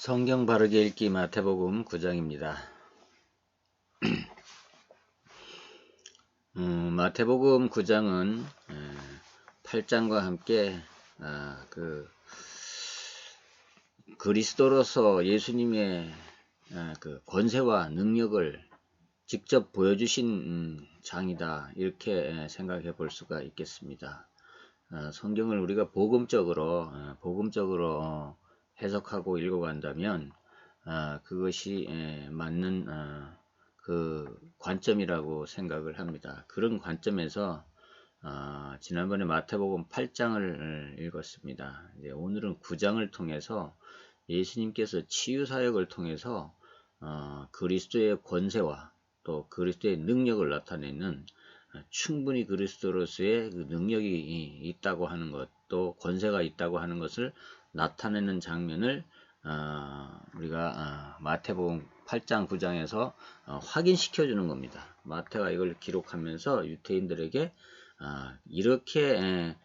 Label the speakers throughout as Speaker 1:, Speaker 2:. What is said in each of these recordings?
Speaker 1: 성경 바르게 읽기 마태복음 9장입니다. 마태복음 9장은 8장과 함께 그리스도로서 예수님의 그 권세와 능력을 직접 보여주신 장이다, 이렇게 생각해 볼 수가 있겠습니다. 성경을 우리가 복음적으로 해석하고 읽어간다면 그것이 맞는 그 관점이라고 생각을 합니다. 그런 관점에서 지난번에 마태복음 8장을 읽었습니다. 이제 오늘은 9장을 통해서 예수님께서 치유사역을 통해서 그리스도의 권세와 또 그리스도의 능력을 나타내는, 충분히 그리스도로서의 그 능력이 있다고 하는 것, 또 권세가 있다고 하는 것을 나타내는 장면을 우리가 마태복음 8장 9장에서 확인시켜 주는 겁니다. 마태가 이걸 기록하면서 유대인들에게 이렇게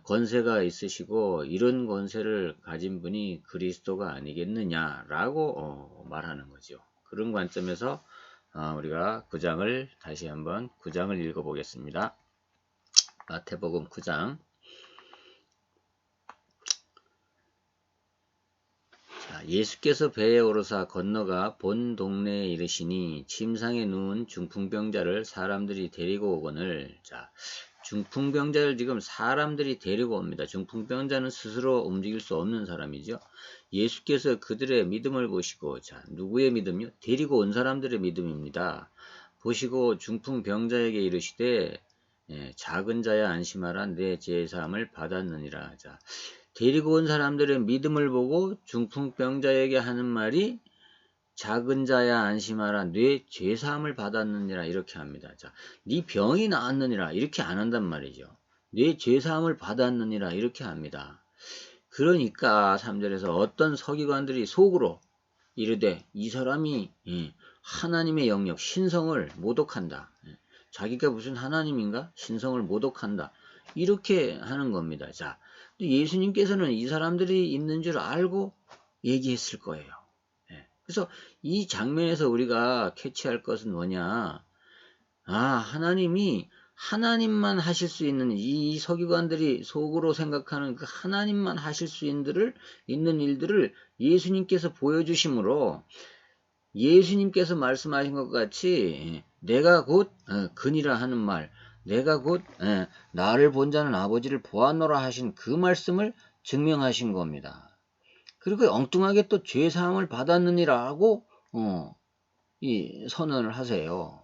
Speaker 1: 권세가 있으시고 이런 권세를 가진 분이 그리스도가 아니겠느냐라고 말하는 거죠. 그런 관점에서 우리가 9장을 다시 한번 9장을 읽어보겠습니다. 마태복음 9장. 예수께서 배에 오르사 건너가 본 동네에 이르시니 침상에 누운 중풍병자를 사람들이 데리고 오거늘. 중풍병자를 지금 사람들이 데리고 옵니다. 중풍병자는 스스로 움직일 수 없는 사람이죠. 예수께서 그들의 믿음을 보시고, 누구의 믿음요? 데리고 온 사람들의 믿음입니다. 보시고 중풍병자에게 이르시되 작은 자야 안심하라, 내 죄사함을 받았느니라. 데리고 온 사람들의 믿음을 보고 중풍병자에게 하는 말이 작은 자야 안심하라, 네 죄사함을 받았느니라, 이렇게 합니다. 네 병이 나았느니라, 이렇게 안 한단 말이죠. 네 죄사함을 받았느니라, 이렇게 합니다. 그러니까 3절에서 어떤 서기관들이 속으로 이르되 이 사람이 하나님의 영역 신성을 모독한다. 자기가 무슨 하나님인가? 신성을 모독한다. 이렇게 하는 겁니다. 예수님께서는 이 사람들이 있는 줄 알고 얘기했을 거예요. 그래서 이 장면에서 우리가 캐치할 것은 뭐냐? 하나님이 하나님만 하실 수 있는, 이 서기관들이 속으로 생각하는 그 하나님만 하실 수 있는 일들을 예수님께서 보여주심으로, 예수님께서 말씀하신 것 같이 내가 곧 그니라 하는 말, 내가 곧 나를 본 자는 아버지를 보았노라 하신 그 말씀을 증명하신 겁니다. 그리고 엉뚱하게 또 죄사함을 받았느니라고 이 선언을 하세요.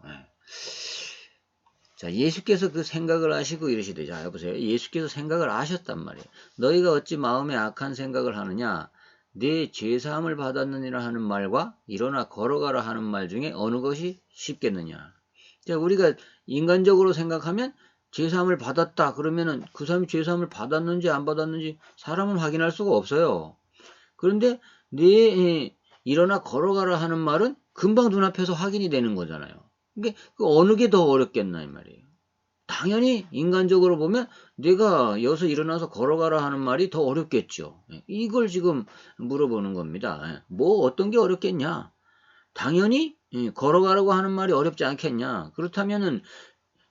Speaker 1: 예수께서 그 생각을 하시고 이러시되, 여보세요. 예수께서 생각을 하셨단 말이에요. 너희가 어찌 마음에 악한 생각을 하느냐? 내 죄사함을 받았느니라 하는 말과 일어나 걸어가라 하는 말 중에 어느 것이 쉽겠느냐? 우리가 인간적으로 생각하면 죄사함을 받았다 그러면은 그 사람이 죄사함을 받았는지 안 받았는지 사람은 확인할 수가 없어요. 그런데 일어나 걸어가라 하는 말은 금방 눈앞에서 확인이 되는 거잖아요. 그러니까 어느 게 더 어렵겠나 이 말이에요. 당연히 인간적으로 보면 내가 여기서 일어나서 걸어가라 하는 말이 더 어렵겠죠. 이걸 지금 물어보는 겁니다. 뭐 어떤 게 어렵겠냐? 당연히 걸어가라고 하는 말이 어렵지 않겠냐? 그렇다면은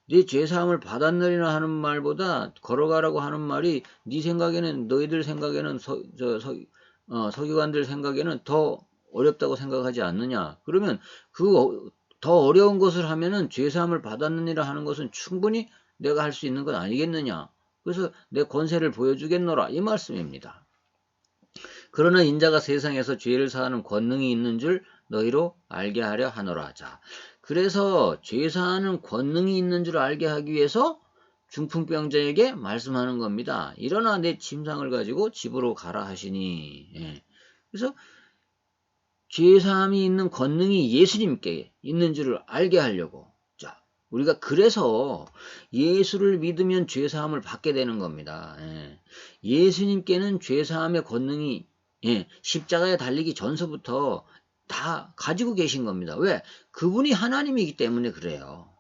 Speaker 1: 네 죄사함을 받았느리라 하는 말보다 걸어가라고 하는 말이 네 생각에는, 너희들 생각에는, 서기관들 생각에는 더 어렵다고 생각하지 않느냐? 그러면 더 어려운 것을 하면은 죄사함을 받았느니라 하는 것은 충분히 내가 할 수 있는 건 아니겠느냐? 그래서 내 권세를 보여주겠노라, 이 말씀입니다. 그러나 인자가 세상에서 죄를 사하는 권능이 있는 줄 너희로 알게 하려 하노라. 그래서 죄사하는 권능이 있는 줄 알게 하기 위해서 중풍병자에게 말씀하는 겁니다. 일어나 내 침상을 가지고 집으로 가라 하시니. 그래서 죄사함이 있는 권능이 예수님께 있는 줄을 알게 하려고. 우리가 그래서 예수를 믿으면 죄사함을 받게 되는 겁니다. 예수님께는 죄사함의 권능이 십자가에 달리기 전서부터 다 가지고 계신 겁니다. 왜? 그분이 하나님이기 때문에 그래요.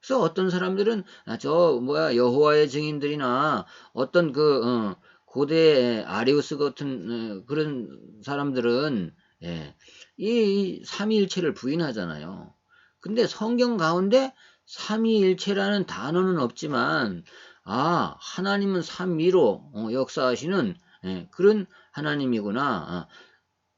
Speaker 1: 그래서 어떤 사람들은 여호와의 증인들이나 어떤 고대 아리우스 같은 그런 사람들은 예, 이 삼위일체를 부인하잖아요. 근데 성경 가운데 삼위일체라는 단어는 없지만 하나님은 삼위로 역사하시는 그런 하나님이구나.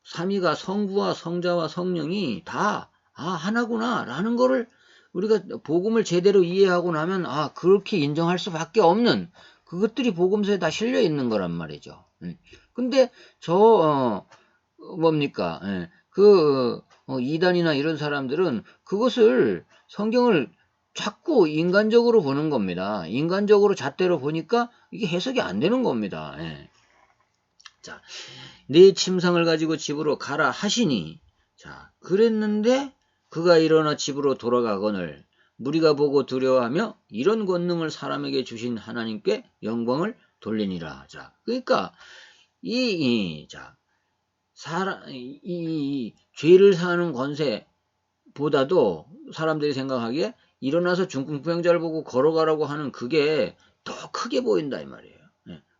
Speaker 1: 삼위가 성부와 성자와 성령이 다 하나구나 라는 거를 우리가 복음을 제대로 이해하고 나면 그렇게 인정할 수밖에 없는 그것들이 복음서에 다 실려 있는 거란 말이죠. 근데 뭡니까? 이단이나 이런 사람들은 그것을 성경을 자꾸 인간적으로 보는 겁니다. 인간적으로 잣대로 보니까 이게 해석이 안 되는 겁니다. 자, 네 침상을 가지고 집으로 가라 하시니, 자, 그랬는데 그가 일어나 집으로 돌아가거늘 무리가 보고 두려워하며 이런 권능을 사람에게 주신 하나님께 영광을 돌리니라. 자, 그러니까 이 죄를 사는 권세보다도 사람들이 생각하기에 일어나서 중풍병자를 보고 걸어가라고 하는 그게 더 크게 보인다 이 말이에요.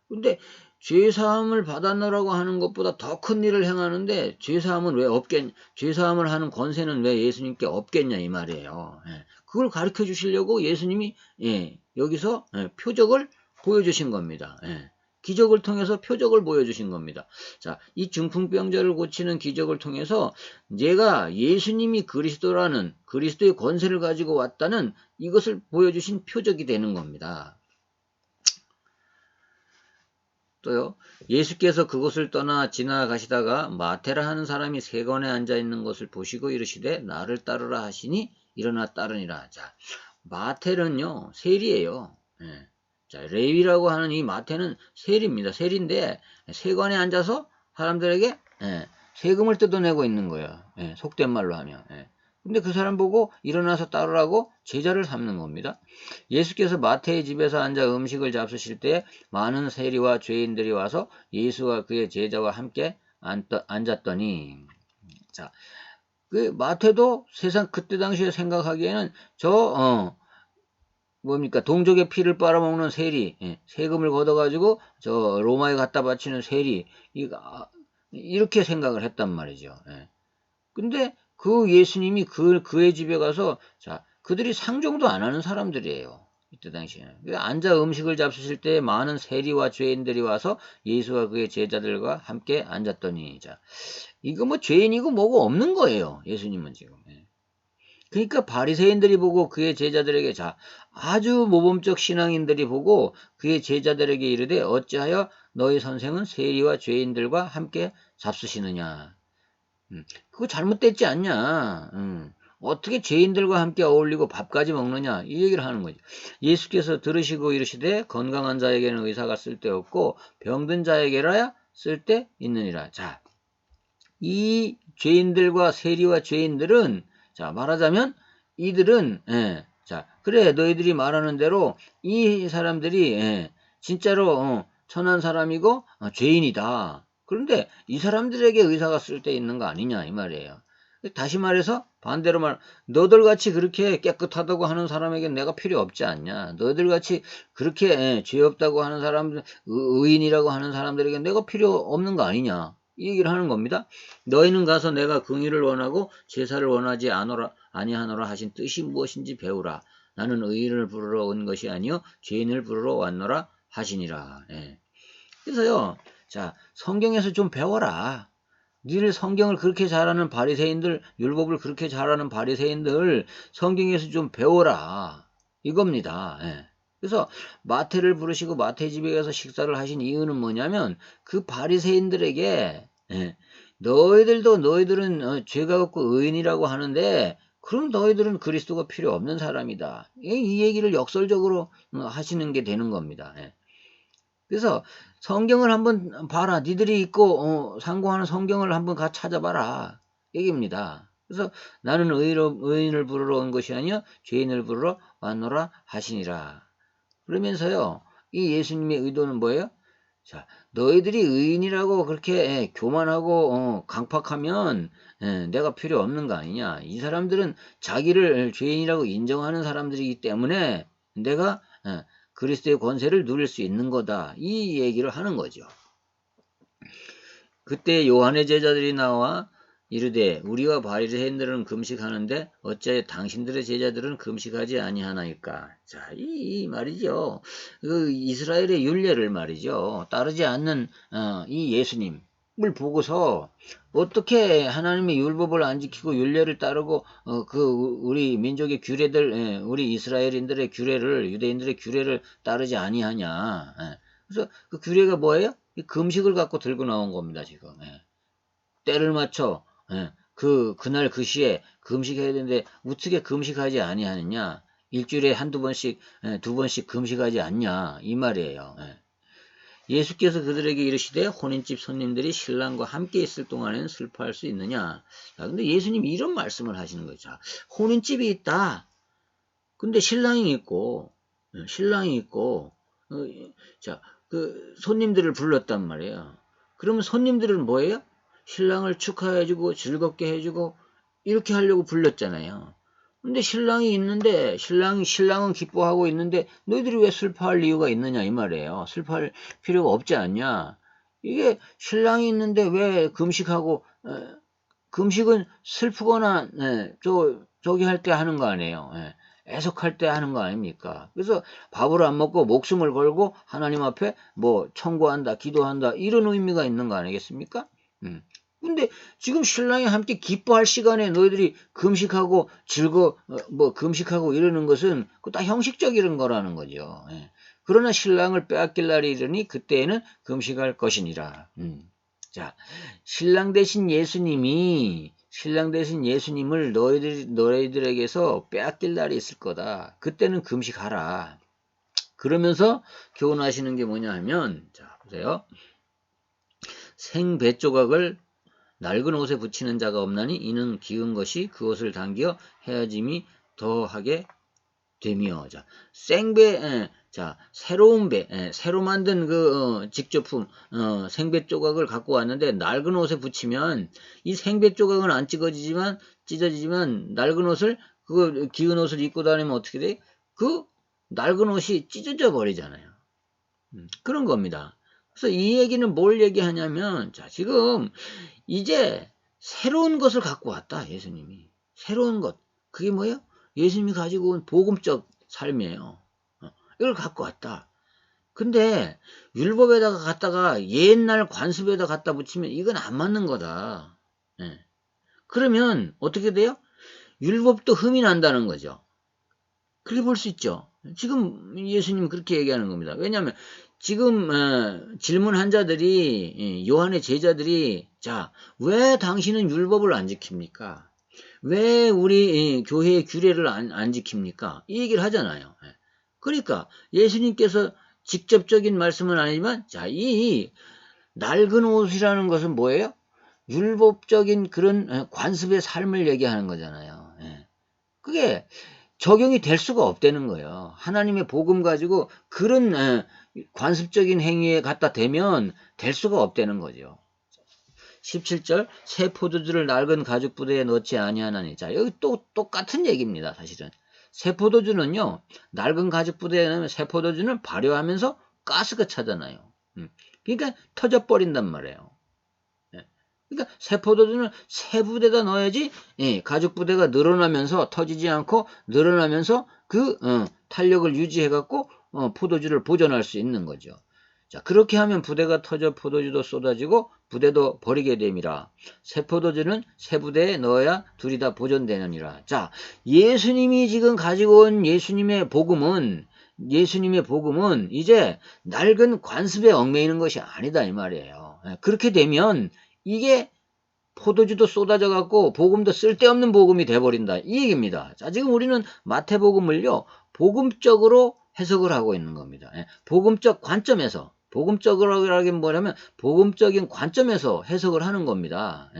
Speaker 1: 근데 죄사함을 받았노라고 하는 것보다 더 큰 일을 행하는데 죄사함을 하는 권세는 왜 예수님께 없겠냐 이 말이에요. 그걸 가르쳐 주시려고 예수님이 여기서 표적을 보여주신 겁니다. 기적을 통해서 표적을 보여주신 겁니다. 자, 이 중풍병자를 고치는 기적을 통해서 내가 예수님이 그리스도라는 그리스도의 권세를 가지고 왔다는 이것을 보여주신 표적이 되는 겁니다. 또요, 예수께서 그곳을 떠나 지나가시다가 마태라 하는 사람이 세관에 앉아 있는 것을 보시고 이르시되 나를 따르라 하시니 일어나 따르니라. 자, 마태는요 세리예요. 자, 레위라고 하는 이 마태는 세리입니다. 세리인데 세관에 앉아서 사람들에게 세금을 뜯어내고 있는 거예요. 속된 말로 하면. 근데 그 사람 보고 일어나서 따르라고 제자를 삼는 겁니다. 예수께서 마태의 집에서 앉아 음식을 잡수실 때 많은 세리와 죄인들이 와서 예수와 그의 제자와 함께 앉았더니, 자, 그 마태도 세상 그때 당시에 생각하기에는 동족의 피를 빨아먹는 세리, 세금을 걷어가지고 로마에 갖다 바치는 세리, 이렇게 생각을 했단 말이죠. 근데 그 예수님이 그의 집에 가서 그들이 상종도 안 하는 사람들이에요. 이때 당시에는. 앉아 음식을 잡수실 때 많은 세리와 죄인들이 와서 예수와 그의 제자들과 함께 앉았더니, 이거 뭐 죄인이고 뭐고 없는 거예요. 예수님은 지금. 그러니까 바리새인들이 보고 그의 제자들에게 아주 모범적 신앙인들이 보고 그의 제자들에게 이르되 어찌하여 너희 선생은 세리와 죄인들과 함께 잡수시느냐. 그거 잘못됐지 않냐. 어떻게 죄인들과 함께 어울리고 밥까지 먹느냐 이 얘기를 하는 거죠. 예수께서 들으시고 이르시되 건강한 자에게는 의사가 쓸데없고 병든 자에게라야 쓸데있느니라. 자, 이 죄인들과 세리와 죄인들은 말하자면 이들은 그래 너희들이 말하는 대로 이 사람들이 진짜로 천한 사람이고 죄인이다. 그런데 이 사람들에게 의사가 쓸데있는 거 아니냐 이 말이에요. 다시 말해서 반대로 너들같이 그렇게 깨끗하다고 하는 사람에게 내가 필요 없지 않냐. 너희들같이 그렇게 죄 없다고 하는 사람들, 의인이라고 하는 사람들에게 내가 필요 없는 거 아니냐. 이 얘기를 하는 겁니다. 너희는 가서 내가 긍휼을 원하고 제사를 원하지 아니하노라 하신 뜻이 무엇인지 배우라. 나는 의인을 부르러 온 것이 아니요 죄인을 부르러 왔노라 하시니라. 그래서요. 성경에서 좀 배워라. 니들 성경을 그렇게 잘하는 바리새인들, 율법을 그렇게 잘하는 바리새인들 성경에서 좀 배워라. 이겁니다. 그래서 마태를 부르시고 마태 집에 가서 식사를 하신 이유는 뭐냐면 그 바리새인들에게 너희들은 죄가 없고 의인이라고 하는데 그럼 너희들은 그리스도가 필요 없는 사람이다. 이 얘기를 역설적으로 하시는 게 되는 겁니다. 그래서 성경을 한번 봐라. 니들이 읽고 상고하는 성경을 한번 찾아봐라. 얘기입니다. 그래서 나는 의인을 부르러 온 것이 아니요 죄인을 부르러 왔노라 하시니라. 그러면서요. 이 예수님의 의도는 뭐예요? 너희들이 의인이라고 그렇게 교만하고 강팍하면 내가 필요 없는 거 아니냐. 이 사람들은 자기를 죄인이라고 인정하는 사람들이기 때문에 내가 그리스도의 권세를 누릴 수 있는 거다. 이 얘기를 하는 거죠. 그때 요한의 제자들이 나와 이르되 우리와 바리새인들은 금식하는데 어찌하여 당신들의 제자들은 금식하지 아니하나이까. 자, 이 말이죠. 그 이스라엘의 율례를 말이죠. 따르지 않는 이 예수님을 보고서 어떻게 하나님의 율법을 안 지키고 율례를 따르고 그 우리 민족의 규례들, 우리 이스라엘인들의 규례를 유대인들의 규례를 따르지 아니하냐. 그래서 그 규례가 뭐예요? 이 금식을 갖고 들고 나온 겁니다, 지금. 때를 맞춰, 그날 그 시에 금식해야 되는데, 어떻게 금식하지 아니하느냐? 일주일에 한두 번씩, 두 번씩 금식하지 않냐? 이 말이에요. 예수께서 그들에게 이르시되, 혼인집 손님들이 신랑과 함께 있을 동안에는 슬퍼할 수 있느냐? 자, 근데 예수님이 이런 말씀을 하시는 거죠. 자, 혼인집이 있다. 근데 신랑이 있고, 자, 그 손님들을 불렀단 말이에요. 그러면 손님들은 뭐예요? 신랑을 축하해주고 즐겁게 해주고 이렇게 하려고 불렀잖아요. 근데 신랑이 있는데 신랑은 기뻐하고 있는데 너희들이 왜 슬퍼할 이유가 있느냐 이 말이에요. 슬퍼할 필요가 없지 않냐. 이게 신랑이 있는데 왜 금식하고 금식은 슬프거나 저기 할 때 하는 거 아니에요. 애석할 때 하는 거 아닙니까? 그래서 밥을 안 먹고 목숨을 걸고 하나님 앞에 뭐 청구한다, 기도한다 이런 의미가 있는 거 아니겠습니까? 근데 지금 신랑이 함께 기뻐할 시간에 너희들이 금식하고 금식하고 이러는 것은 다 형식적인 거라는 거죠. 그러나 신랑을 빼앗길 날이 이르니 그때에는 금식할 것이니라. 자, 신랑 대신 예수님을 너희들에게서 빼앗길 날이 있을 거다. 그때는 금식하라. 그러면서 교훈하시는 게 뭐냐 하면, 자, 보세요. 생배 조각을 낡은 옷에 붙이는 자가 없나니 이는 기은 것이 그 옷을 당겨 헤어짐이 더하게 되며. 자, 생배, 새로운 배, 새로 만든 그 직조품, 생배 조각을 갖고 왔는데 낡은 옷에 붙이면 이 생배 조각은 안 찢어지지만 낡은 옷을 그 기은 옷을 입고 다니면 어떻게 돼? 그 낡은 옷이 찢어져 버리잖아요. 그런 겁니다. 그래서 이 얘기는 뭘 얘기하냐면, 자, 지금 이제 새로운 것을 갖고 왔다, 예수님이. 새로운 것. 그게 뭐예요? 예수님이 가지고 온 복음적 삶이에요. 이걸 갖고 왔다. 근데 율법에다가 갖다가 옛날 관습에다 갖다 붙이면 이건 안 맞는 거다. 그러면 어떻게 돼요? 율법도 흠이 난다는 거죠. 그렇게 볼 수 있죠. 지금 예수님 그렇게 얘기하는 겁니다. 왜냐하면 지금 질문한 자들이 요한의 제자들이 자, 왜 당신은 율법을 안 지킵니까? 왜 우리 교회의 규례를 안 지킵니까? 이 얘기를 하잖아요. 그러니까 예수님께서 직접적인 말씀은 아니지만 자, 이 낡은 옷이라는 것은 뭐예요? 율법적인 그런 관습의 삶을 얘기하는 거잖아요. 그게 적용이 될 수가 없다는 거예요. 하나님의 복음 가지고 그런 관습적인 행위에 갖다 대면 될 수가 없다는 거죠. 17절 새 포도주를 낡은 가죽 부대에 넣지 아니하나니. 자, 여기 또 똑같은 얘기입니다. 사실은 새 포도주는요, 낡은 가죽 부대에 넣으면 새 포도주는 발효하면서 가스가 차잖아요. 그러니까 터져버린단 말이에요. 그러니까 새 포도주는 새 부대에다 넣어야지 가죽 부대가 늘어나면서 터지지 않고 늘어나면서 그 탄력을 유지해 갖고 포도주를 보존할 수 있는 거죠. 자, 그렇게 하면 부대가 터져 포도주도 쏟아지고 부대도 버리게 됨이라. 새 포도주는 새 부대에 넣어야 둘이 다 보존되느니라. 자, 예수님이 지금 가지고 온 예수님의 복음은 이제 낡은 관습에 얽매이는 것이 아니다 이 말이에요. 그렇게 되면 이게 포도주도 쏟아져 갖고 복음도 쓸데없는 복음이 돼버린다 이 얘기입니다. 자, 지금 우리는 마태복음을요 복음적으로 해석을 하고 있는 겁니다. 복음적 관점에서, 복음적으로라긴 뭐냐면 복음적인 관점에서 해석을 하는 겁니다.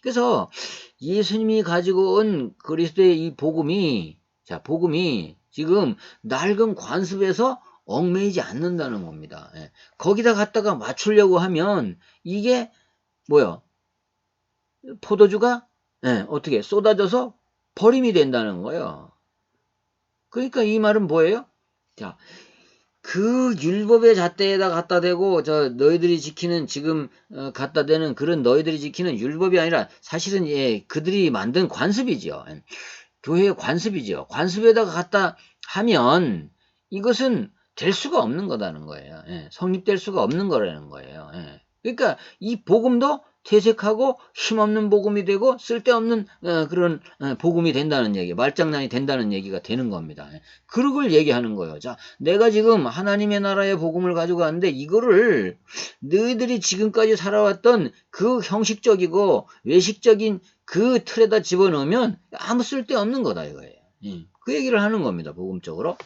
Speaker 1: 그래서 예수님이 가지고 온 그리스도의 이 복음이 지금 낡은 관습에서 얽매이지 않는다는 겁니다. 거기다 갖다가 맞추려고 하면 이게 뭐요? 포도주가 어떻게 쏟아져서 버림이 된다는 거예요. 그러니까 이 말은 뭐예요? 자, 그 율법의 잣대에다 갖다 대고 저 너희들이 지키는 지금 갖다 대는 그런 너희들이 지키는 율법이 아니라 사실은 예, 그들이 만든 관습이죠. 교회의 관습이죠. 관습에다가 갖다 하면 이것은 될 수가 없는 거다는 거예요. 예, 성립될 수가 없는 거라는 거예요. 예. 그러니까 이 복음도 퇴색하고 힘없는 복음이 되고 쓸데없는 그런 복음이 된다는 얘기, 말장난이 된다는 얘기가 되는 겁니다. 예. 그런 걸 얘기하는 거예요. 자, 내가 지금 하나님의 나라의 복음을 가지고 왔는데 이거를 너희들이 지금까지 살아왔던 그 형식적이고 외식적인 그 틀에다 집어넣으면 아무 쓸데없는 거다 이거예요. 예. 그 얘기를 하는 겁니다. 복음적으로.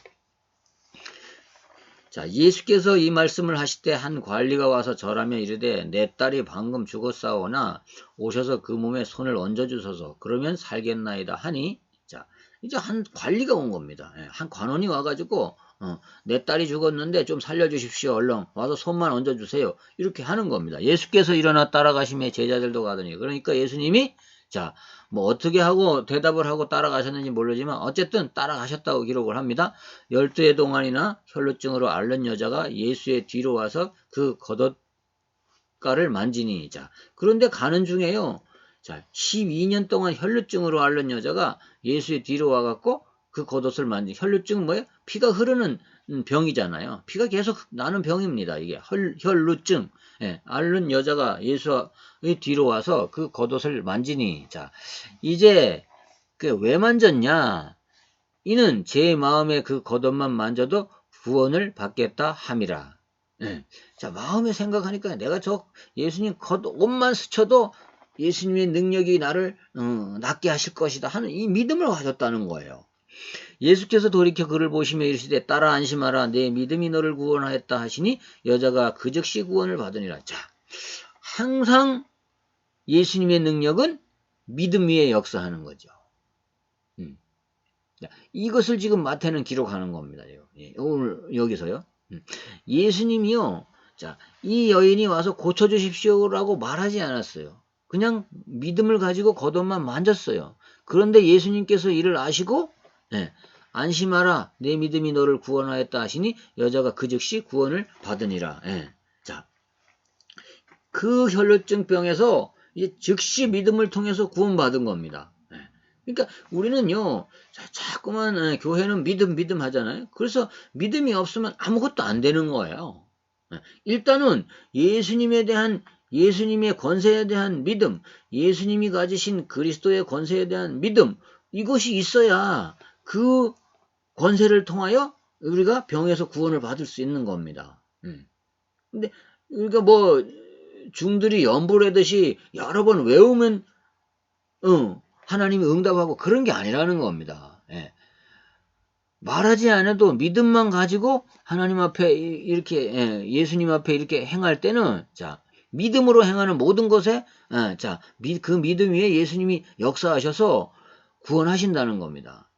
Speaker 1: 자, 예수께서 이 말씀을 하실 때 한 관리가 와서 절하며 이르되 내 딸이 방금 죽었사오나 오셔서 그 몸에 손을 얹어주소서 그러면 살겠나이다 하니 자 이제 한 관리가 온 겁니다. 예, 한 관원이 와가지고 내 딸이 죽었는데 좀 살려주십시오. 얼른 와서 손만 얹어주세요. 이렇게 하는 겁니다. 예수께서 일어나 따라가시며 제자들도 가더니 그러니까 예수님이 자 뭐 어떻게 하고 대답을 하고 따라가셨는지 모르지만 어쨌든 따라가셨다고 기록을 합니다. 12해 동안이나 혈루증으로 앓는 여자가 예수의 뒤로 와서 그 겉옷가를 만지니 자 그런데 가는 중에요. 자 12년 동안 혈루증으로 앓는 여자가 예수의 뒤로 와갖고 그 겉옷을 만지 혈루증은 뭐예요? 피가 흐르는 병이잖아요. 피가 계속 나는 병입니다. 이게 혈루증. 예, 앓는 여자가 예수의 뒤로 와서 그 겉옷을 만지니 자 이제 그 왜 만졌냐? 이는 제 마음에 그 겉옷만 만져도 구원을 받겠다 함이라. 예. 자 마음에 생각하니까 내가 저 예수님 겉옷만 스쳐도 예수님의 능력이 나를 낫게 하실 것이다 하는 이 믿음을 가졌다는 거예요. 예수께서 돌이켜 그를 보시며 이르시되 따라 안심하라 내 믿음이 너를 구원하였다 하시니 여자가 그 즉시 구원을 받으니라. 자 항상 예수님의 능력은 믿음 위에 역사하는 거죠. 이것을 지금 마태는 기록하는 겁니다. 오늘 여기서요. 예수님이요. 자, 이 여인이 와서 고쳐주십시오라고 말하지 않았어요. 그냥 믿음을 가지고 겉옷만 만졌어요. 그런데 예수님께서 이를 아시고 안심하라 내 믿음이 너를 구원하였다 하시니 여자가 그 즉시 구원을 받으니라. 자, 그 혈루증병에서 이제 즉시 믿음을 통해서 구원받은 겁니다. 그러니까 우리는요 자꾸만 교회는 믿음 하잖아요. 그래서 믿음이 없으면 아무것도 안 되는 거예요. 일단은 예수님에 대한 예수님의 권세에 대한 믿음, 예수님이 가지신 그리스도의 권세에 대한 믿음 이것이 있어야 그 권세를 통하여 우리가 병에서 구원을 받을 수 있는 겁니다. 근데 우리가 뭐 중들이 연불하듯이 여러 번 외우면 하나님이 응답하고 그런 게 아니라는 겁니다. 말하지 않아도 믿음만 가지고 하나님 앞에 이렇게 예수님 앞에 이렇게 행할 때는 자 믿음으로 행하는 모든 것에 자 그 믿음 위에 예수님이 역사하셔서 구원하신다는 겁니다.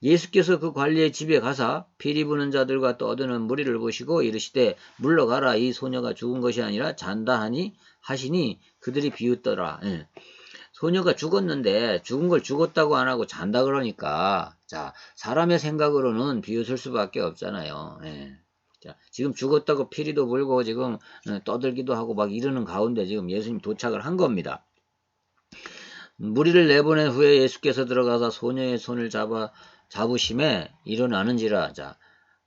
Speaker 1: 예수께서 그 관리의 집에 가사 피리 부는 자들과 떠드는 무리를 보시고 이르시되 물러가라 이 소녀가 죽은 것이 아니라 잔다 하시니 그들이 비웃더라. 소녀가 죽었는데 죽은 걸 죽었다고 안 하고 잔다 그러니까 자 사람의 생각으로는 비웃을 수밖에 없잖아요. 자 지금 죽었다고 피리도 불고 지금 떠들기도 하고 막 이러는 가운데 지금 예수님 도착을 한 겁니다. 무리를 내보낸 후에 예수께서 들어가서 소녀의 손을 잡으심에 일어나는지라. 자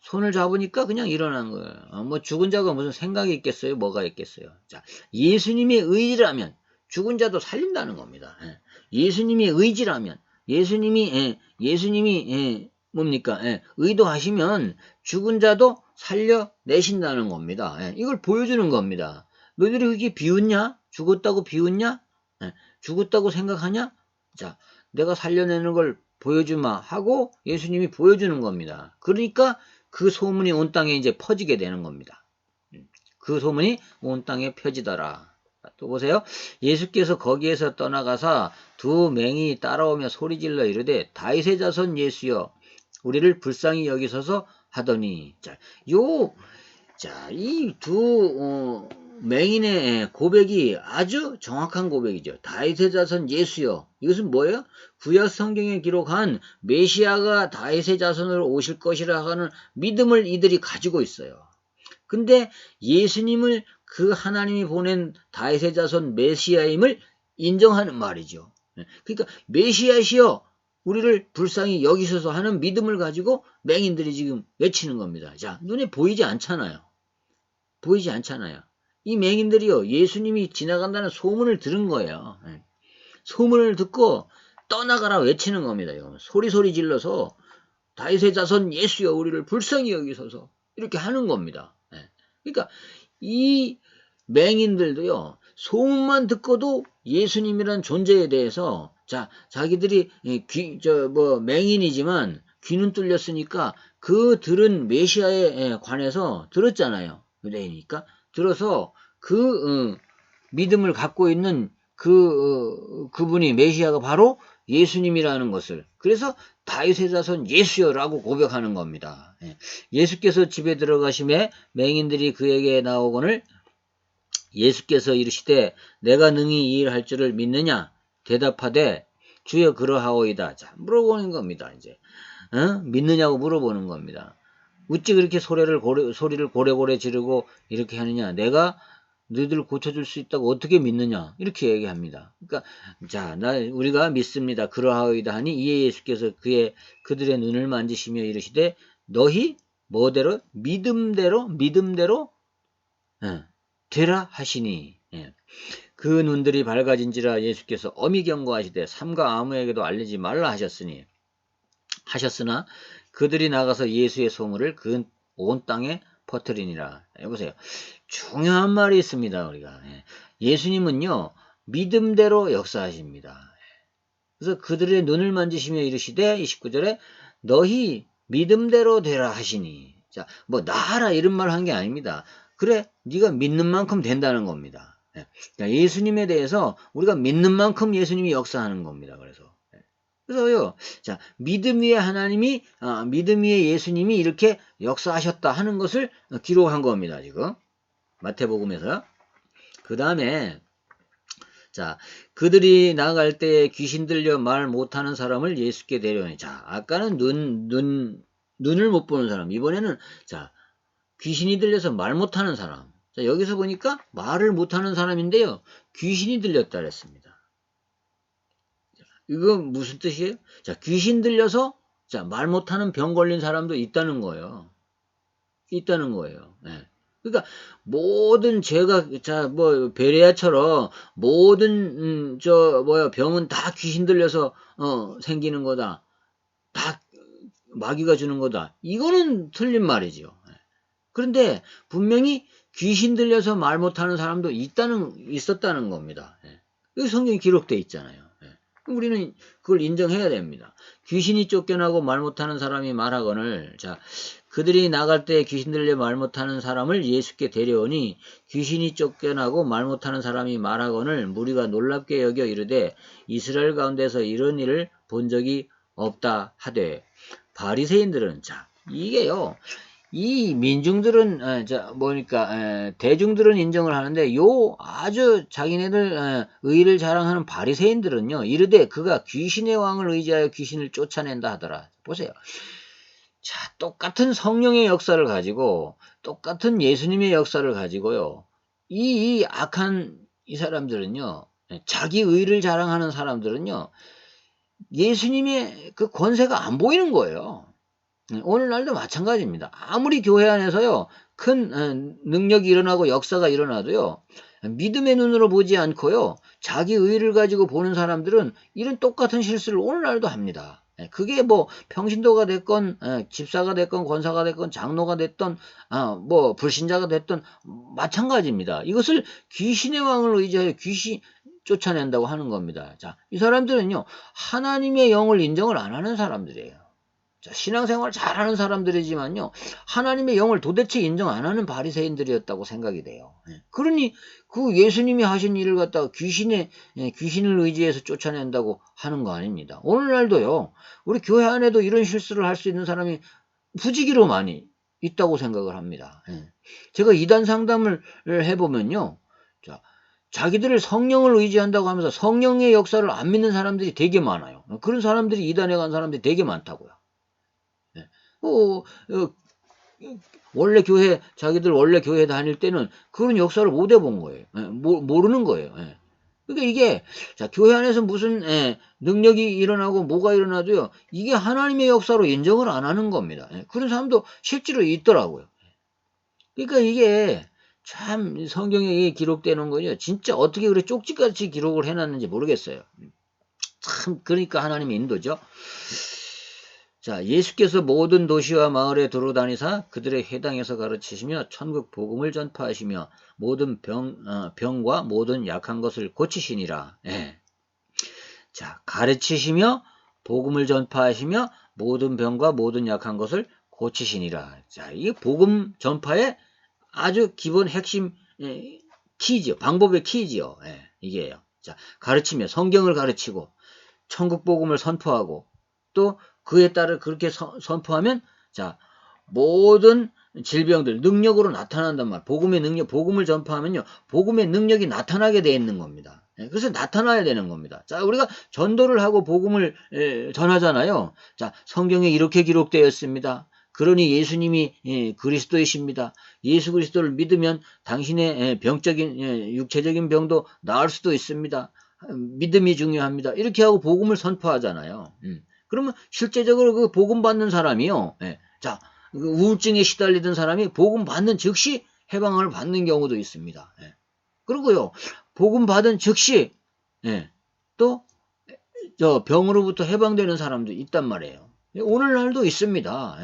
Speaker 1: 손을 잡으니까 그냥 일어난 거예요. 뭐 죽은 자가 무슨 생각이 있겠어요? 뭐가 있겠어요? 자 예수님의 의지라면 죽은 자도 살린다는 겁니다. 예수님의 의지라면 예수님이 뭡니까? 의도하시면 죽은 자도 살려내신다는 겁니다. 이걸 보여주는 겁니다. 너희들이 그게 비웃냐? 죽었다고 비웃냐? 죽었다고 생각하냐? 자, 내가 살려내는 걸 보여주마 하고 예수님이 보여주는 겁니다. 그러니까 그 소문이 온 땅에 이제 퍼지게 되는 겁니다. 그 소문이 온 땅에 펴지더라. 또 보세요. 예수께서 거기에서 떠나가사 두 맹이 따라오며 소리질러 이르되 다윗의 자손 예수여 우리를 불쌍히 여기소서 하더니 이 두 맹인의 고백이 아주 정확한 고백이죠. 다윗의 자손 예수여. 이것은 뭐예요? 구약 성경에 기록한 메시아가 다윗의 자손으로 오실 것이라 하는 믿음을 이들이 가지고 있어요. 근데 예수님을 그 하나님이 보낸 다윗의 자손 메시아임을 인정하는 말이죠. 그러니까 메시아시여 우리를 불쌍히 여기소서 하는 믿음을 가지고 맹인들이 지금 외치는 겁니다. 자, 눈에 보이지 않잖아요. 보이지 않잖아요. 이 맹인들이요, 예수님이 지나간다는 소문을 들은 거예요. 소문을 듣고 떠나가라 외치는 겁니다. 소리 질러서 다윗의 자손 예수여 우리를 불쌍히 여기소서 이렇게 하는 겁니다. 그러니까 이 맹인들도요, 소문만 듣고도 예수님이란 존재에 대해서 자기들이 맹인이지만 귀는 뚫렸으니까 그 들은 메시아에 관해서 들었잖아요. 그러니까 들어서 믿음을 갖고 있는 그분이 메시아가 바로 예수님이라는 것을, 그래서 다윗의 자손 예수여라고 고백하는 겁니다. 예수께서 집에 들어가심에 맹인들이 그에게 나오거늘 예수께서 이르시되 내가 능히 이 일 할 줄을 믿느냐 대답하되 주여 그러하오이다. 자, 물어보는 겁니다. 이제 믿느냐고 물어보는 겁니다. 어찌 그렇게 소리를 고래고래 지르고 이렇게 하느냐? 내가 너희들을 고쳐줄 수 있다고 어떻게 믿느냐? 이렇게 얘기합니다. 그러니까 우리가 믿습니다. 그러하오이다 하니 이에 예수께서 그들의 눈을 만지시며 이르시되 너희 뭐대로 믿음대로 되라 하시니 그 눈들이 밝아진지라 예수께서 엄히 경고하시되 삼가 아무에게도 알리지 말라 하셨으나 그들이 나가서 예수의 소문을 그 온 땅에 퍼뜨리니라. 여보세요. 중요한 말이 있습니다. 우리가 예수님은요 믿음대로 역사하십니다. 그래서 그들의 눈을 만지시며 이르시되 29절에 너희 믿음대로 되라 하시니. 자, 뭐 나하라 이런 말 한 게 아닙니다. 그래 네가 믿는 만큼 된다는 겁니다. 예수님에 대해서 우리가 믿는 만큼 예수님이 역사하는 겁니다. 그래서요, 자, 믿음 위에 믿음 위에 예수님이 이렇게 역사하셨다 하는 것을 기록한 겁니다, 지금. 마태복음에서. 그 다음에, 자, 그들이 나갈 때 귀신 들려 말 못하는 사람을 예수께 데려오니. 자, 아까는 눈을 못 보는 사람. 이번에는, 자, 귀신이 들려서 말 못하는 사람. 자, 여기서 보니까 말을 못하는 사람인데요, 귀신이 들렸다 그랬습니다. 이건 무슨 뜻이에요? 자, 귀신 들려서 말 못하는 병 걸린 사람도 있다는 거예요. 그러니까 모든 죄가 베레아처럼 모든 병은 다 귀신 들려서 생기는 거다. 다 마귀가 주는 거다. 이거는 틀린 말이죠. 그런데 분명히 귀신 들려서 말 못하는 사람도 있었다는 겁니다. 여기 성경에 기록되어 있잖아요. 우리는 그걸 인정해야 됩니다. 귀신이 쫓겨나고 말 못하는 사람이 말하거늘, 자, 그들이 나갈 때 귀신 들려 말 못하는 사람을 예수께 데려오니 귀신이 쫓겨나고 말 못하는 사람이 말하거늘 무리가 놀랍게 여겨 이르되 이스라엘 가운데서 이런 일을 본 적이 없다 하되. 바리새인들은, 자, 이게요, 이 민중들은 대중들은 인정을 하는데 아주 자기네들 의를 자랑하는 바리새인들은요 이르되 그가 귀신의 왕을 의지하여 귀신을 쫓아낸다 하더라. 보세요. 자, 똑같은 성령의 역사를 가지고 똑같은 예수님의 역사를 가지고요 이 악한 이 사람들은요, 자기 의를 자랑하는 사람들은요 예수님의 그 권세가 안 보이는 거예요. 오늘날도 마찬가지입니다. 아무리 교회 안에서요 큰 능력이 일어나고 역사가 일어나도요 믿음의 눈으로 보지 않고요 자기 의를 가지고 보는 사람들은 이런 똑같은 실수를 오늘날도 합니다. 그게 뭐 평신도가 됐건 집사가 됐건 권사가 됐건 장로가 됐던 불신자가 됐던 마찬가지입니다. 이것을 귀신의 왕을 의지하여 귀신 쫓아낸다고 하는 겁니다. 자, 이 사람들은요 하나님의 영을 인정을 안 하는 사람들이에요. 신앙생활 잘하는 사람들이지만요 하나님의 영을 도대체 인정 안 하는 바리새인들이었다고 생각이 돼요. 그러니 그 예수님이 하신 일을 갖다가 귀신을 의지해서 쫓아낸다고 하는 거 아닙니다. 오늘날도요 우리 교회 안에도 이런 실수를 할 수 있는 사람이 부지기로 많이 있다고 생각을 합니다. 예. 제가 이단 상담을 해보면요. 자, 자기들을 성령을 의지한다고 하면서 성령의 역사를 안 믿는 사람들이 되게 많아요. 그런 사람들이 이단에 간 사람들이 되게 많다고요. 예. 자기들 원래 교회 다닐 때는 그런 역사를 못 해본 거예요. 예. 모르는 거예요. 예. 그러니까 이게, 자, 교회 안에서 무슨, 능력이 일어나고 뭐가 일어나도요, 이게 하나님의 역사로 인정을 안 하는 겁니다. 예. 그런 사람도 실제로 있더라고요. 그러니까 이게 참 성경에 기록되는 거요. 진짜 어떻게 그렇게 쪽지같이 기록을 해놨는지 모르겠어요. 참, 그러니까 하나님의 인도죠. 자, 예수께서 모든 도시와 마을에 두루다니사 그들의 회당에서 가르치시며 천국 복음을 전파하시며 모든 병과 모든 약한 것을 고치시니라. 예. 자, 가르치시며 복음을 전파하시며 모든 병과 모든 약한 것을 고치시니라. 자, 이게 복음 전파의 아주 기본 핵심 키지요. 방법의 키지요. 예, 이게요. 자, 가르치며 성경을 가르치고 천국 복음을 선포하고 또 그에 따라 그렇게 선포하면 자, 모든 질병들 능력으로 나타난단 말. 복음의 능력, 복음을 전파하면요. 복음의 능력이 나타나게 돼 있는 겁니다. 예, 그래서 나타나야 되는 겁니다. 자, 우리가 전도를 하고 복음을 전하잖아요. 자, 성경에 이렇게 기록되어 있습니다. 그러니 예수님이 그리스도이십니다. 예수 그리스도를 믿으면 당신의 병적인 육체적인 병도 나을 수도 있습니다. 믿음이 중요합니다. 이렇게 하고 복음을 선포하잖아요. 그러면 실제적으로 그 복음 받는 사람이요. 자, 그 우울증에 시달리던 사람이 복음 받는 즉시 해방을 받는 경우도 있습니다. 그리고요, 복음 받은 즉시 또 저 병으로부터 해방되는 사람도 있단 말이에요. 오늘날도 있습니다.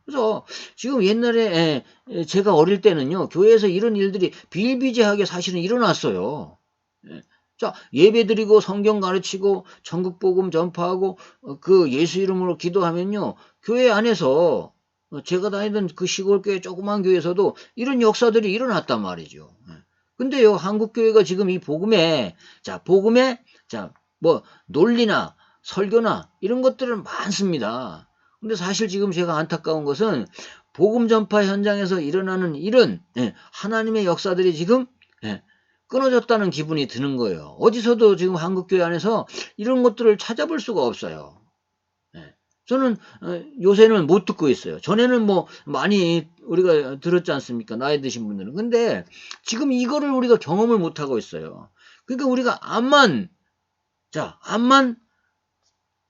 Speaker 1: 그래서 지금 옛날에 제가 어릴 때는요, 교회에서 이런 일들이 비일비재하게 사실은 일어났어요. 자, 예배드리고 성경 가르치고 천국 복음 전파하고 그 예수 이름으로 기도하면요, 교회 안에서 제가 다니던 그 시골 교회 조그만 교회에서도 이런 역사들이 일어났단 말이죠. 근데요, 한국 교회가 지금 이 복음에 뭐 논리나 설교나 이런 것들은 많습니다. 근데 사실 지금 제가 안타까운 것은 복음 전파 현장에서 일어나는 이런 하나님의 역사들이 지금 끊어졌다는 기분이 드는 거예요. 어디서도 지금 한국교회 안에서 이런 것들을 찾아볼 수가 없어요. 저는 요새는 못 듣고 있어요. 전에는 뭐 많이 우리가 들었지 않습니까? 나이 드신 분들은. 근데 지금 이거를 우리가 경험을 못 하고 있어요. 그러니까 우리가 암만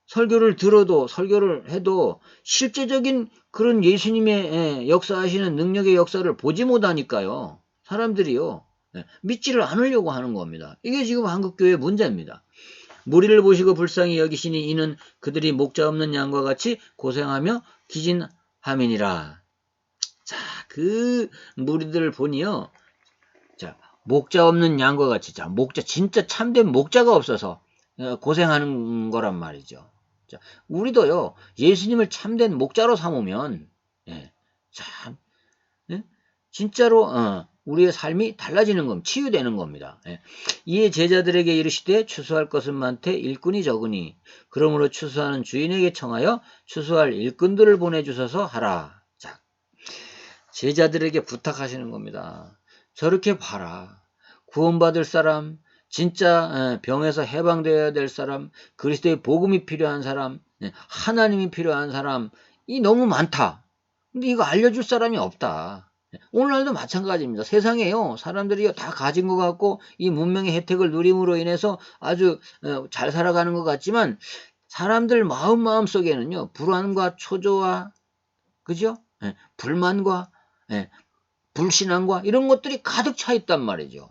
Speaker 1: 설교를 들어도 설교를 해도 실제적인 그런 예수님의 역사하시는 능력의 역사를 보지 못하니까요. 사람들이요. 믿지를 않으려고 하는 겁니다. 이게 지금 한국교회의 문제입니다. 무리를 보시고 불쌍히 여기시니 이는 그들이 목자 없는 양과 같이 고생하며 기진함이니라. 자, 그 무리들을 보니요. 자, 목자 없는 양과 같이 진짜 참된 목자가 없어서 고생하는 거란 말이죠. 자, 우리도요, 예수님을 참된 목자로 삼으면, 참, 진짜로, 우리의 삶이 달라지는 겁니다. 치유되는 겁니다. 이에 제자들에게 이르시되 추수할 것은 많되 일꾼이 적으니, 그러므로 추수하는 주인에게 청하여 추수할 일꾼들을 보내주셔서 하라. 자, 제자들에게 부탁하시는 겁니다. 저렇게 봐라. 구원받을 사람, 진짜 병에서 해방되어야 될 사람, 그리스도의 복음이 필요한 사람, 하나님이 필요한 사람, 이 너무 많다. 근데 이거 알려줄 사람이 없다. 오늘날도 마찬가지입니다. 세상에요, 사람들이 다 가진 것 같고 이 문명의 혜택을 누림으로 인해서 아주 잘 살아가는 것 같지만 사람들 마음 속에는요, 불안과 초조와 그죠? 불만과 불신앙과 이런 것들이 가득 차 있단 말이죠.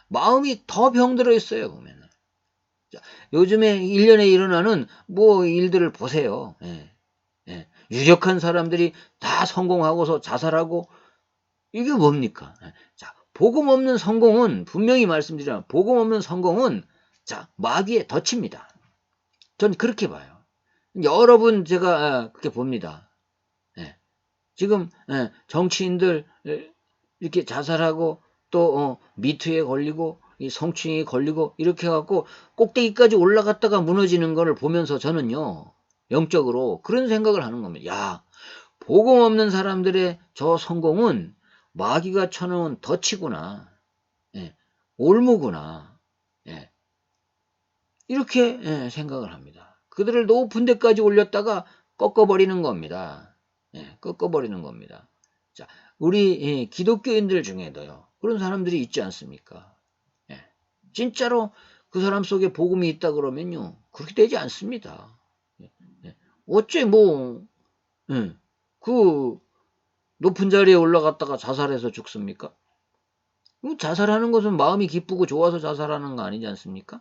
Speaker 1: 마음이 더 병들어 있어요, 보면은. 자, 요즘에 1년에 일어나는 뭐 일들을 보세요. 유력한 사람들이 다 성공하고서 자살하고, 이게 뭡니까? 자, 복음 없는 성공은, 분명히 말씀드리면, 복음 없는 성공은, 자, 마귀의 덫입니다. 전 그렇게 봐요. 여러분, 제가 그렇게 봅니다. 지금, 정치인들, 이렇게 자살하고, 또 미투에 걸리고 이 성추행에 걸리고 이렇게 해갖고 꼭대기까지 올라갔다가 무너지는 거를 보면서 저는요, 영적으로 그런 생각을 하는 겁니다. 야, 복음 없는 사람들의 저 성공은 마귀가 쳐놓은 덫이구나. 예, 올무구나. 예, 이렇게 생각을 합니다. 그들을 높은 데까지 올렸다가 꺾어버리는 겁니다. 예, 꺾어버리는 겁니다. 자, 우리 기독교인들 중에도요. 그런 사람들이 있지 않습니까? 예, 진짜로 그 사람 속에 복음이 있다 그러면요. 그렇게 되지 않습니다. 예, 예. 어째 뭐 그 높은 자리에 올라갔다가 자살해서 죽습니까? 자살하는 것은 마음이 기쁘고 좋아서 자살하는 거 아니지 않습니까?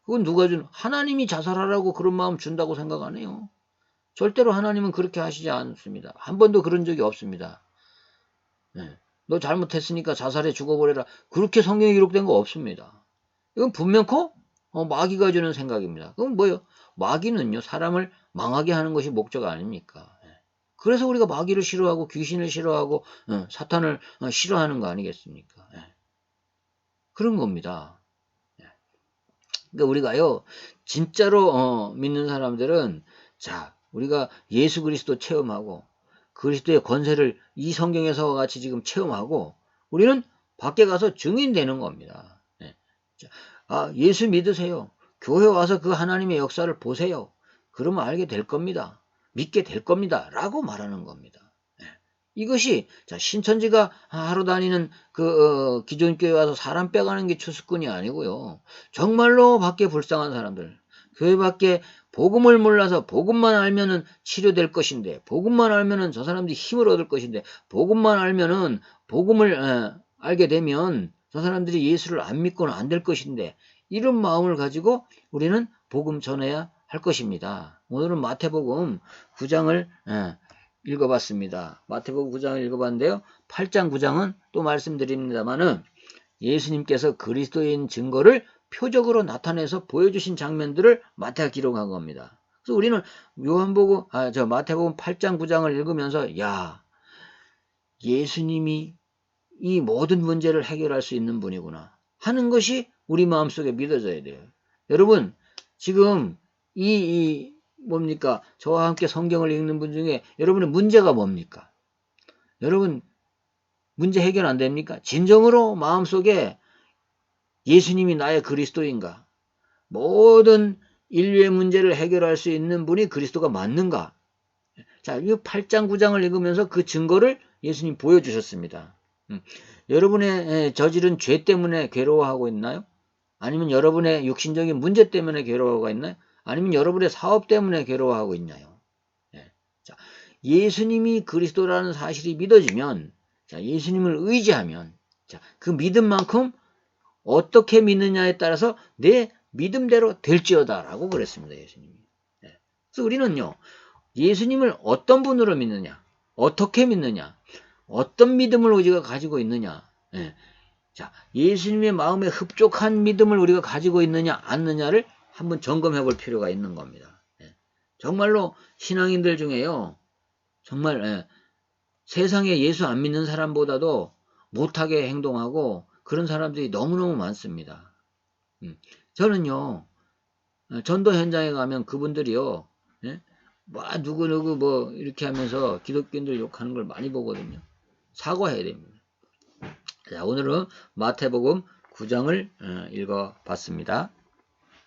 Speaker 1: 그건 누가 하나님이 자살하라고 그런 마음 준다고 생각 안 해요. 절대로 하나님은 그렇게 하시지 않습니다. 한 번도 그런 적이 없습니다. 네. 너 잘못했으니까 자살해 죽어버려라. 그렇게 성경에 기록된 거 없습니다. 이건 분명코 마귀가 주는 생각입니다. 그건 뭐예요? 마귀는요, 사람을 망하게 하는 것이 목적 아닙니까? 예. 그래서 우리가 마귀를 싫어하고 귀신을 싫어하고 사탄을 싫어하는 거 아니겠습니까? 예. 그런 겁니다. 예. 그러니까 우리가요, 진짜로 믿는 사람들은 자, 우리가 예수 그리스도 체험하고 그리스도의 권세를 이 성경에서와 같이 지금 체험하고 우리는 밖에 가서 증인되는 겁니다. 예. 자, 예수 믿으세요. 교회 와서 그 하나님의 역사를 보세요. 그러면 알게 될 겁니다. 믿게 될 겁니다. 라고 말하는 겁니다. 예. 이것이 자, 신천지가 하러 다니는 그 기존 교회 와서 사람 빼가는 게 추수꾼이 아니고요. 정말로 밖에 불쌍한 사람들, 교회 밖에 복음을 몰라서 복음만 알면은 치료될 것인데, 복음만 알면은 저 사람들이 힘을 얻을 것인데, 복음만 알면은 복음을 알게 되면 저 사람들이 예수를 안 믿고는 안 될 것인데, 이런 마음을 가지고 우리는 복음 전해야 할 것입니다. 오늘은 마태복음 9장을 읽어봤습니다. 마태복음 9장을 읽어봤는데요. 8장 9장은 또 말씀드립니다만은 예수님께서 그리스도인 증거를 표적으로 나타내서 보여주신 장면들을 마태가 기록한 겁니다. 그래서 우리는 마태복음 8장 9장을 읽으면서 야, 예수님이 이 모든 문제를 해결할 수 있는 분이구나 하는 것이 우리 마음속에 믿어져야 돼요. 여러분, 지금 뭡니까? 저와 함께 성경을 읽는 분 중에 여러분의 문제가 뭡니까? 여러분, 문제 해결 안 됩니까? 진정으로 마음속에 예수님이 나의 그리스도인가? 모든 인류의 문제를 해결할 수 있는 분이 그리스도가 맞는가? 자, 이 8장 9장을 읽으면서 그 증거를 예수님 보여주셨습니다. 여러분의 저지른 죄 때문에 괴로워하고 있나요? 아니면 여러분의 육신적인 문제 때문에 괴로워하고 있나요? 아니면 여러분의 사업 때문에 괴로워하고 있나요? 예. 자, 예수님이 그리스도라는 사실이 믿어지면, 자, 예수님을 의지하면, 자, 그 믿음만큼 어떻게 믿느냐에 따라서 내 믿음대로 될지어다라고 그랬습니다. 예수님이. 예. 그래서 우리는요, 예수님을 어떤 분으로 믿느냐, 어떻게 믿느냐, 어떤 믿음을 우리가 가지고 있느냐, 예. 자, 예수님의 마음에 흡족한 믿음을 우리가 가지고 있느냐, 않느냐를 한번 점검해 볼 필요가 있는 겁니다. 예. 정말로 신앙인들 중에요, 정말 세상에 예수 안 믿는 사람보다도 못하게 행동하고 그런 사람들이 너무너무 많습니다. 저는요, 전도 현장에 가면 그분들이요, 예? 누구누구 뭐 이렇게 하면서 기독교인들 욕하는 걸 많이 보거든요. 사과해야 됩니다. 자, 오늘은 마태복음 9장을 읽어봤습니다.